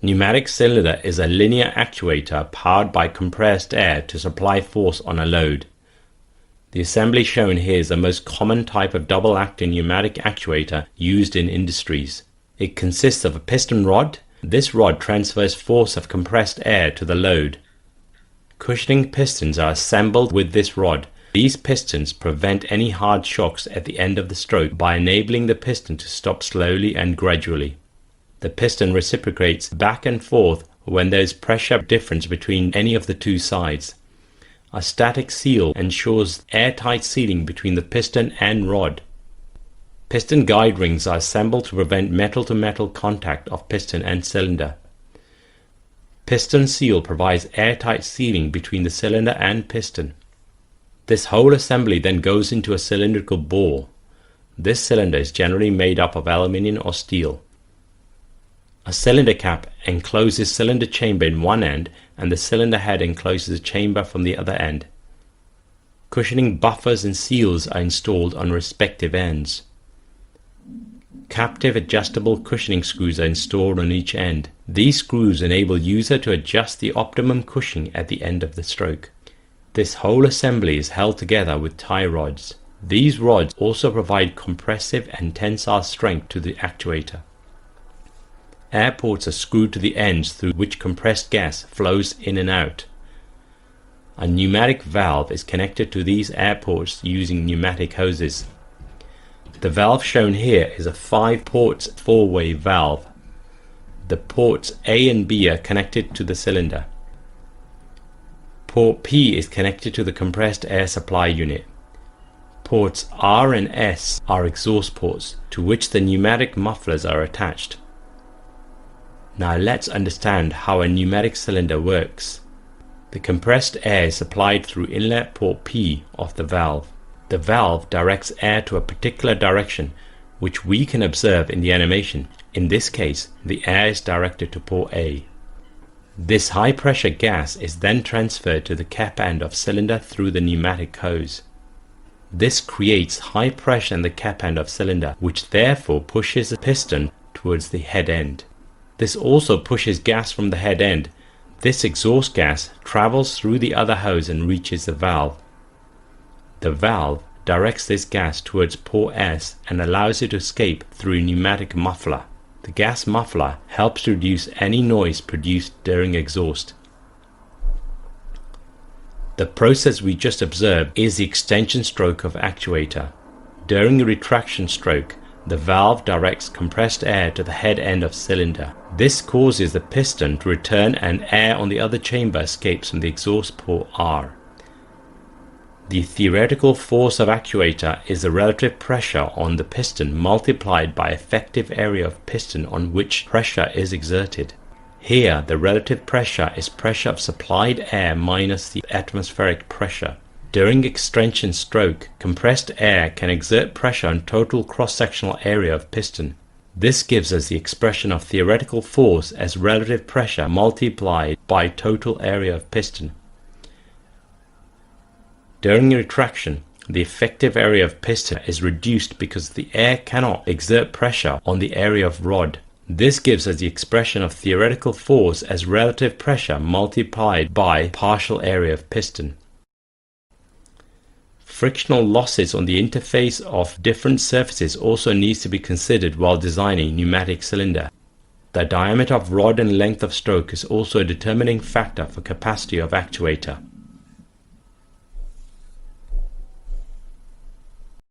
Pneumatic cylinder is a linear actuator powered by compressed air to supply force on a load. The assembly shown here is the most common type of double-acting pneumatic actuator used in industries. It consists of a piston rod. This rod transfers force of compressed air to the load. Cushioning pistons are assembled with this rod. These pistons prevent any hard shocks at the end of the stroke by enabling the piston to stop slowly and gradually. The piston reciprocates back and forth when there is pressure difference between any of the two sides. A static seal ensures airtight sealing between the piston and rod. Piston guide rings are assembled to prevent metal-to-metal contact of piston and cylinder. Piston seal provides airtight sealing between the cylinder and piston. This whole assembly then goes into a cylindrical bore. This cylinder is generally made up of aluminium or steel. A cylinder cap encloses cylinder chamber in one end and the cylinder head encloses a chamber from the other end. Cushioning buffers and seals are installed on respective ends. Captive adjustable cushioning screws are installed on each end. These screws enable user to adjust the optimum cushioning at the end of the stroke. This whole assembly is held together with tie rods. These rods also provide compressive and tensile strength to the actuator. Air ports are screwed to the ends through which compressed gas flows in and out. A pneumatic valve is connected to these air ports using pneumatic hoses. The valve shown here is a 5-port 4-way valve. The ports A and B are connected to the cylinder. Port P is connected to the compressed air supply unit. Ports R and S are exhaust ports to which the pneumatic mufflers are attached. Now let's understand how a pneumatic cylinder works. The compressed air is supplied through inlet port P of the valve. The valve directs air to a particular direction, which we can observe in the animation. In this case, the air is directed to port A. This high pressure gas is then transferred to the cap end of cylinder through the pneumatic hose. This creates high pressure in the cap end of cylinder, which therefore pushes the piston towards the head end. This also pushes gas from the head end. This exhaust gas travels through the other hose and reaches the valve. The valve directs this gas towards port S and allows it to escape through a pneumatic muffler. The gas muffler helps to reduce any noise produced during exhaust. The process we just observed is the extension stroke of actuator. During the retraction stroke, the valve directs compressed air to the head end of cylinder. This causes the piston to return and air on the other chamber escapes from the exhaust port R. The theoretical force of actuator is the relative pressure on the piston multiplied by effective area of piston on which pressure is exerted. Here the relative pressure is pressure of supplied air minus the atmospheric pressure. During extension stroke, compressed air can exert pressure on total cross-sectional area of piston. This gives us the expression of theoretical force as relative pressure multiplied by total area of piston. During retraction, the effective area of piston is reduced because the air cannot exert pressure on the area of rod. This gives us the expression of theoretical force as relative pressure multiplied by partial area of piston. Frictional losses on the interface of different surfaces also needs to be considered while designing pneumatic cylinder. The diameter of rod and length of stroke is also a determining factor for capacity of actuator.